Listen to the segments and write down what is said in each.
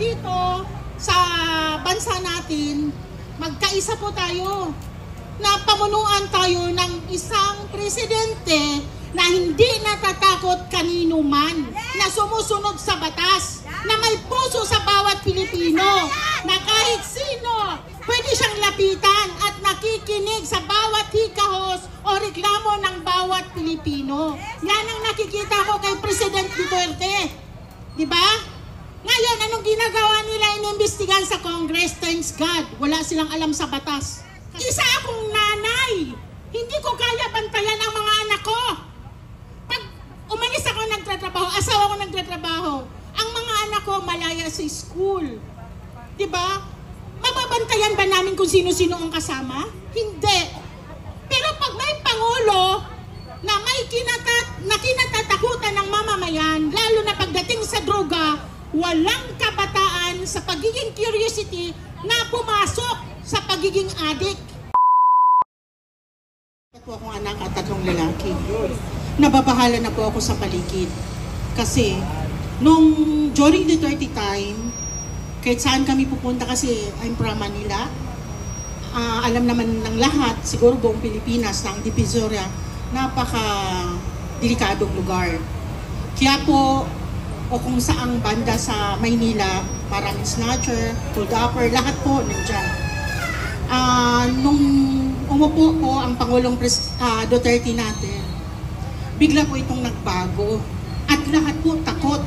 dito sa bansa natin, magkaisa po tayo na pamunuan tayo ng isang presidente na hindi natatakot kanino man, na sumusunod sa batas, na may puso sa bawat Pilipino, na kahit sino pwede siyang lapitan at nakikinig sa bawat hikahos o reklamo ng bawat Pilipino. Yan ang nakikita ko kay President Duterte. Diba? Ngayon, anong ginagawa nila? Inimbestigan sa Congress? Thanks God. Wala silang alam sa batas. Isa akong nanay. Hindi ko kaya bantayan ang mga anak ko. Pag umalis ako nagtatrabaho, asawa ko nagtatrabaho, ang mga anak ko malaya sa school. Diba? Mababantayan ba namin kung sino-sino ang kasama? Hindi. Pero pag may Pangulo na may kinatatakutan ng mamamayan, lalo na pagdating sa droga, walang kabataan sa pagiging curiosity na pumasok sa pagiging addict. Po akong anak at 3 lalaki. Nababahala na po ako sa paligid. Kasi, during the 30 time, kahit saan kami pupunta kasi I'm from Manila, alam naman ng lahat, siguro buong Pilipinas, na ang Divisoria, napaka-delikadong lugar. Kaya po, o kung saang banda sa Maynila, maraming snatcher, hold-upper, lahat po nandyan. Nung umupo po ang Pangulong Duterte natin, bigla po itong nagbago at lahat po takot.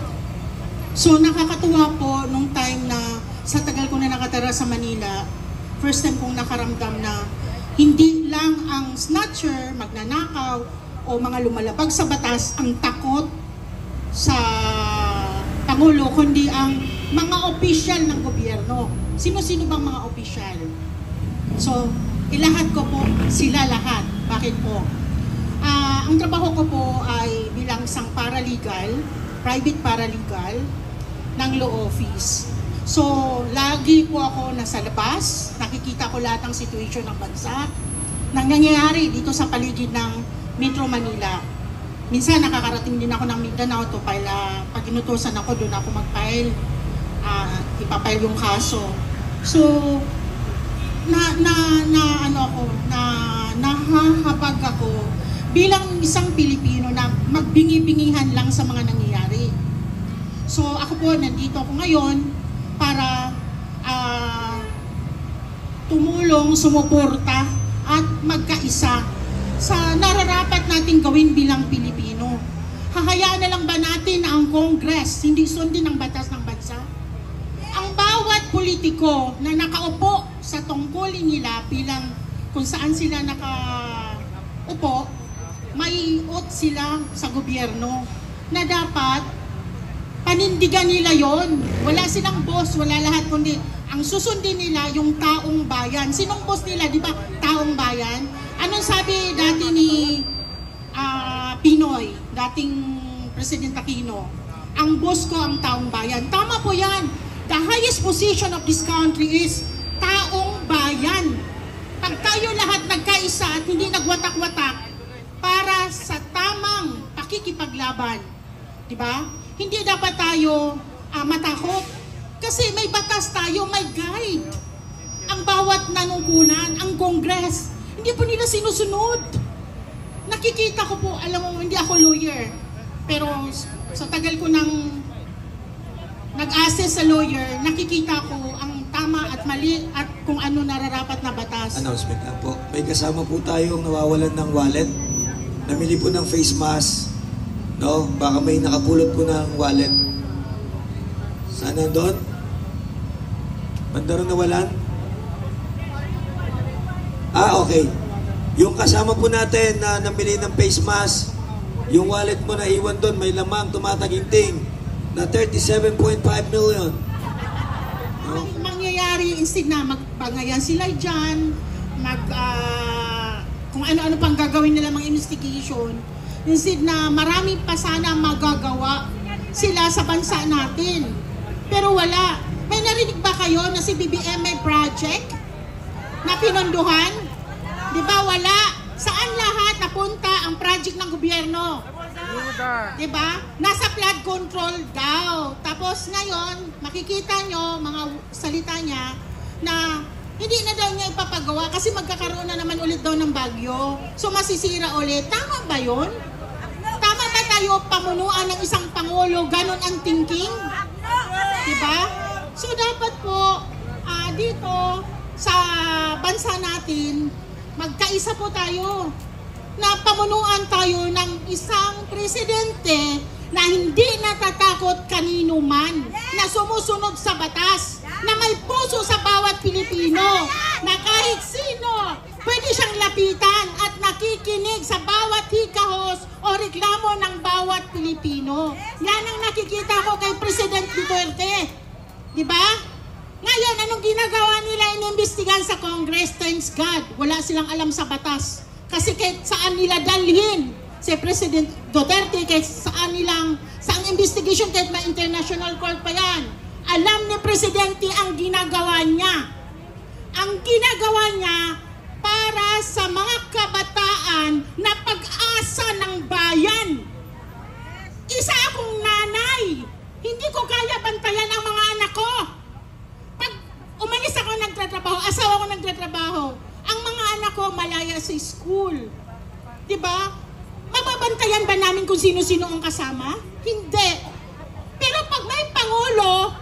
So nakakatuwa po nung time na sa tagal ko na nakatira sa Manila, first time kong nakaramdam na hindi lang ang snatcher, magnanakaw o mga lumalabag sa batas ang takot sa Pangulo, kundi ang mga opisyal ng gobyerno. Sino-sino bang mga opisyal? So, ilahat ko po sila lahat. Bakit po? Ang trabaho ko po ay bilang isang paralegal, private paralegal ng law office. So, lagi po ako nasa labas, nakikita ko lahat ng situation ng bansa, nang nangyayari dito sa paligid ng Metro Manila. Minsan nakakarating din ako ng Mindanao to file, pag inutusan ako, doon ako mag-file, ipapile yung kaso. So, nahahabag ako bilang isang Pilipino na magbingi-bingihan lang sa mga nangyayari. So, ako po, nandito ako ngayon para tumulong, sumuporta at magkaisa sa nararapat nating gawin bilang Pilipino. Hahayaan na lang ba natin na ang Congress hindi sundin ang batas ng bansa? Ang bawat politiko na nakaupo sa tungkulin nila bilang kung saan sila nakaupo, may oath sila sa gobyerno na dapat panindigan nila yon. Wala silang boss, wala lahat, kundi ang susundin nila yung taong bayan. Sinong boss nila, di ba? Taong bayan. Anong sabi dati ni Pinoy, dating President Aquino? Ang boss ko ang taong bayan. Tama po yan. The highest position of this country is taong bayan. Pag tayo lahat nagkaisa at hindi nagwatak-watak para sa tamang pakikipaglaban, di ba? Hindi dapat tayo matakot. Kasi may batas tayo, may guide. Ang bawat nanungkulan, ang Congress, hindi po nila sinusunod. Nakikita ko po, alam mo, hindi ako lawyer. Pero sa tagal ko nang nag-assess sa lawyer, nakikita ko ang tama at mali at kung ano nararapat na batas. Announcement lang po. May kasama po tayong nawawalan ng wallet. Namili po ng face mask. No? Baka may nakapulot po ng wallet. Sana doon? Banda rin nawalan? Okay. Yung kasama po natin na namili ng face mask, yung wallet mo na iwan doon, may lamang tumataginting na 37.5 million. No? Mangyayari, instead na magpangayan sila dyan, kung ano-ano pang gagawin nila mga investigation, instead na marami pa sana magagawa sila sa bansa natin. Pero wala. May narinig ba kayo na si BBM may project na pinondohan? Di ba wala? Saan lahat napunta ang project ng gobyerno? Diba? Nasa flood control daw. Tapos ngayon, makikita nyo, mga salita niya, na hindi na daw niya ipapagawa kasi magkakaroon na naman ulit daw ng bagyo. So masisira ulit. Tama ba yun? Tama ba tayo pamunuan ng isang pangulo? Ganon ang thinking? Diba? So dapat po, dito sa bansa natin, magkaisa po tayo na pamunuan tayo ng isang presidente na hindi natatakot kanino man, na sumusunod sa batas, na may puso sa bawat Pilipino, na kahit sino pwede siyang lapitan at nakikinig sa bawat hikahos o reklamo ng bawat Pilipino. Yan ang nakikita ko kay President Duterte. Diba? Ngayon, anong ginagawa nila? Inimbestigahan sa Congress. Thanks God. Wala silang alam sa batas. Kasi kahit saan nila dalhin si President Duterte, kahit saang investigation, kahit may international court pa yan, alam ni Presidente ang ginagawa niya. Ang ginagawa niya para sa mga kabataan na pag-asa ng bayan. Isa akong nanay. Hindi ko kaya bantayan ang mga anak ko. Pag umalis ako nagtatrabaho, asawa ko nagtatrabaho, ang mga anak ko malaya sa school. Diba? Mababantayan ba namin kung sino-sino ang kasama? Hindi. Pero pag may pangulo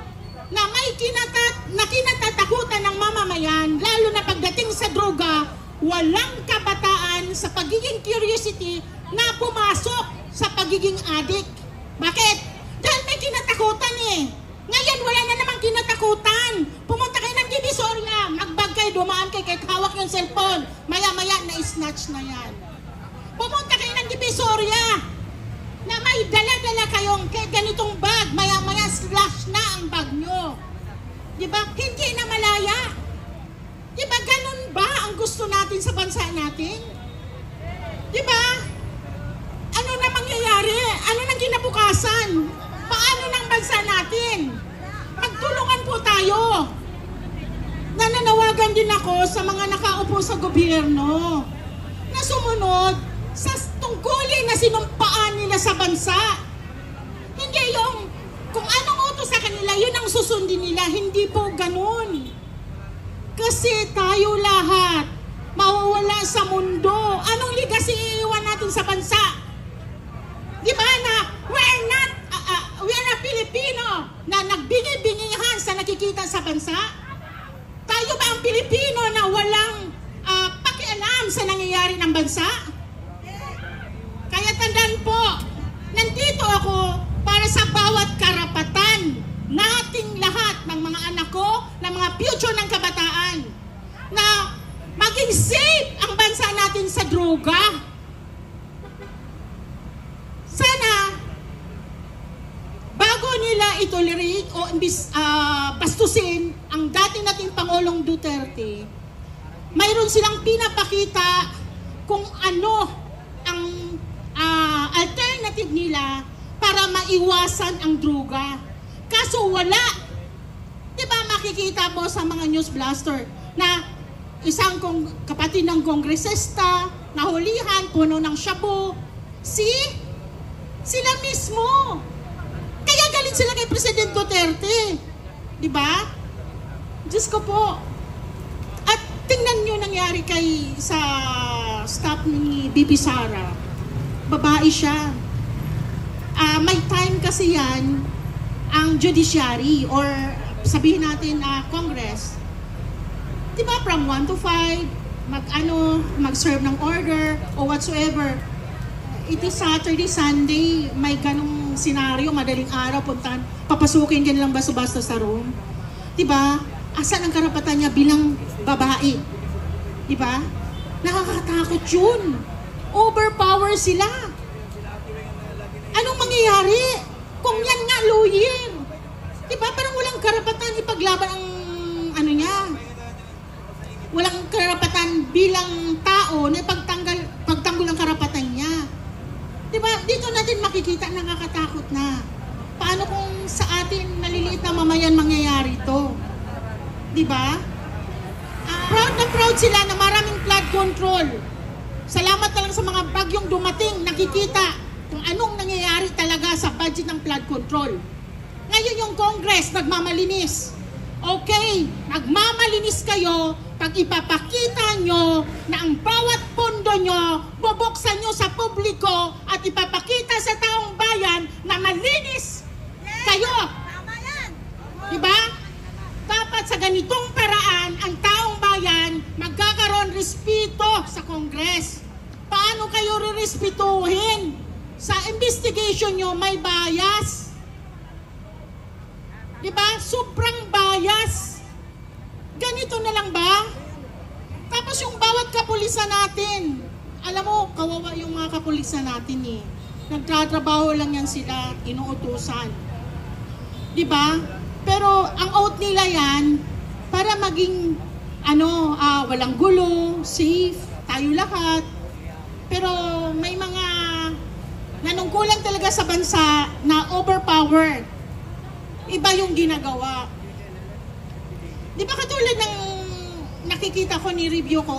na may kinatatakutan ng mamamayan, lalo na pagdating sa droga, walang kabataan sa pagiging curiosity na pumasok sa pagiging addict. Bakit? Dahil may kinatakutan eh. Ngayon, wala na namang kinatakutan. Pumunta kayo ng Divisoria, magbag kayo, dumaan kayo, kahit hawak yung cellphone. Maya-maya, na-snatch na yan. Pumunta kayo ng Divisoria, na may dala-dala kayong ganitong bag, maya-maya, slash na ang bag nyo. Diba? Hindi na malaya. Diba, ganun ba ang gusto natin sa bansa natin? Diba? Ano na mangyayari? Ano nang kinabukasan? Paano ng bansa natin? Magtulungan po tayo. Nananawagan din ako sa mga nakaupo sa gobyerno na sumunod sa tungkulin na sinumpaan nila sa bansa. Hindi yung kung anong utos sa kanila, yun ang susundin nila. Hindi po ganun. Kasi tayo lahat mawawala sa mundo. Anong legacy iiwan natin sa bansa? Di ba na we are not Filipino na nagbingi-bingihan sa nakikita sa bansa? Tayo ba ang Pilipino na walang pakialam sa nangyayari ng bansa? Kaya tandaan po, nandito ako para sa bawat karapatan nating lahat ng mga anak ko, ng mga future ng kabataan, na maging safe ang bansa natin sa droga. Sana, bago nila itolerate o bastusin ang dati nating Pangulong Duterte, mayroon silang pinapakita kung ano ang alternative nila para maiwasan ang droga. Kaso wala. Diba makikita mo sa mga news blaster na isang kapatid ng kongresista nahulihan, puno ng shabu. Sila mismo. Kaya galit sila kay President Duterte. Diba? Diyos ko po. At tingnan nyo nangyari sa staff ni Bibi Sara. Babae siya. May time kasi yan ang judiciary or sabihin natin Congress. Diba from 1 to 5 mag-serve ng order o whatsoever. It is Saturday, Sunday, may ganong senaryo, madaling araw, papasukin ka nilang basta-basta sa room. Diba? Asan ang karapatan niya bilang babae? Diba? Nakakatakot yun. Overpower sila. Anong mangyayari? Kung yan nga lawyer. Diba? Parang walang karapatan ipaglaban ang niya. Walang karapatan bilang tao na pagtanggol ang karapatan niya. Diba? Dito natin makikita nakakatakot na. Paano kung sa atin maliliit na mamayan mangyayari ito? Diba? Proud na proud sila na maraming flood control. Salamat na lang sa mga bagyong dumating, nakikita. kung anong nangyayari talaga sa budget ng flood control. Ngayon yung Congress nagmamalinis. Okay, nagmamalinis kayo pag ipapakita nyo na ang bawat pondo nyo, bubuksan nyo sa publiko at ipapakita sa taong bayan na malinis kayo. Diba? Dapat sa ganitong paraan, ang taong bayan magkakaroon respeto sa Congress. Paano kayo rirespetuhin? Sa investigation nyo may bias. Diba? Sobrang bias. Ganito na lang ba? Tapos yung bawat kapulisan natin, alam mo, kawawa yung mga kapulisan natin eh. Nagtatrabaho lang yan sila, inuutusan. Diba? Pero ang oath nila yan, para maging, walang gulo, safe, tayo lahat. Pero may mga nanungkulan talaga sa bansa na overpowered. Iba yung ginagawa. Di ba katulad ng nakikita ko, ni-review ko,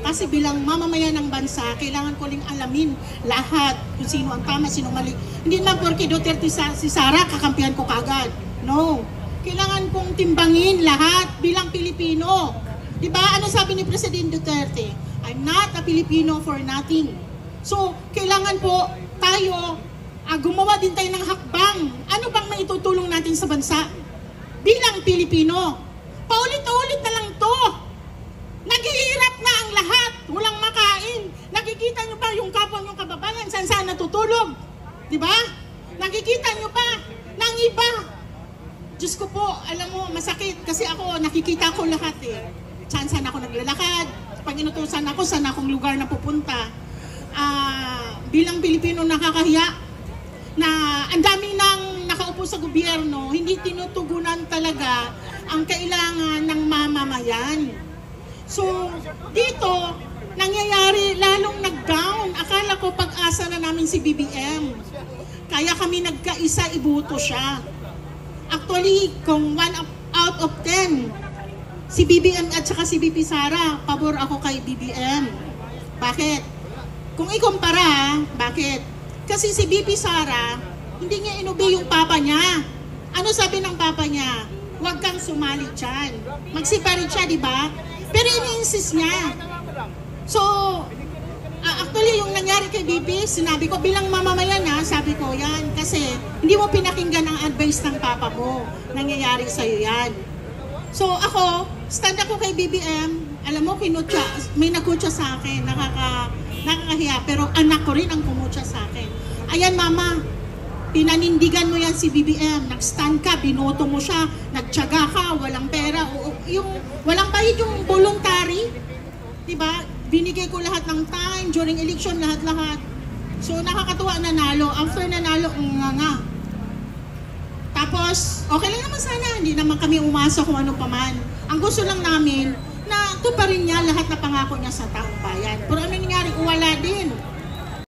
kasi bilang mamamayan ng bansa, kailangan ko ring alamin lahat kung sino ang tama, sino mali. Hindi naman porke Duterte si Sara, kakampihan ko kagad. No. Kailangan kong timbangin lahat bilang Pilipino. Di ba? Ano sabi ni President Duterte? I'm not a Filipino for nothing. So, kailangan po tayo gumawa din tayo ng hakbang. Ano bang maitutulong natin sa bansa? Bilang Pilipino. Paulit-ulit na lang to. Naghihirap na ang lahat. Walang makain. Nakikita nyo ba yung kapwa nyong kababayan saan natutulog? Diba? Nakikita nyo ba ng iba? Diyos ko po, alam mo, masakit. Kasi ako, nakikita ko lahat eh. Saan ako naglalakad. Pag inutusan ako, saan akong lugar na pupunta. Bilang Pilipino, nakakahiya na ang dami nang nakaupo sa gobyerno, hindi tinutugunan talaga ang kailangan ng mamamayan. So, dito, nangyayari lalong nag-down. Akala ko pag-asa na namin si BBM. Kaya kami nagkaisa, ibuto siya. Actually, kung 1 out of 10, si BBM at saka si BP Sara, pabor ako kay BBM. Bakit? Kung ikumpara, bakit? Kasi si BP Sara, hindi niya inubi yung papa niya. Ano sabi ng papa niya? Huwag kang sumali dyan. Magsiparit siya, di ba? Pero ini-insist niya. So, actually yung nangyari kay BP, sinabi ko bilang mamamayan sabi ko yan. Kasi hindi mo pinakinggan ang advice ng papa mo. Nangyayari sa'yo yan. So ako, stand ako kay BBM. Alam mo, may nagkutsa sa akin. Nakakahiya. Pero anak ko rin ang kumutsa sa akin. Ayan mama, pinanindigan mo yan si BBM. Nag-stand ka, binoto mo siya. Nagtyaga ka, walang pera. Walang bayad yung voluntary. Diba? Binigay ko lahat ng time, during election, lahat-lahat. So nakakatuwa, nanalo. After nanalo, nga. Tapos, okay lang naman sana. Hindi naman kami umasa kung ano pa man. Ang gusto lang namin, na tuparin niya lahat na pangako niya sa taong bayan. Pero ano nangyari? Wala din.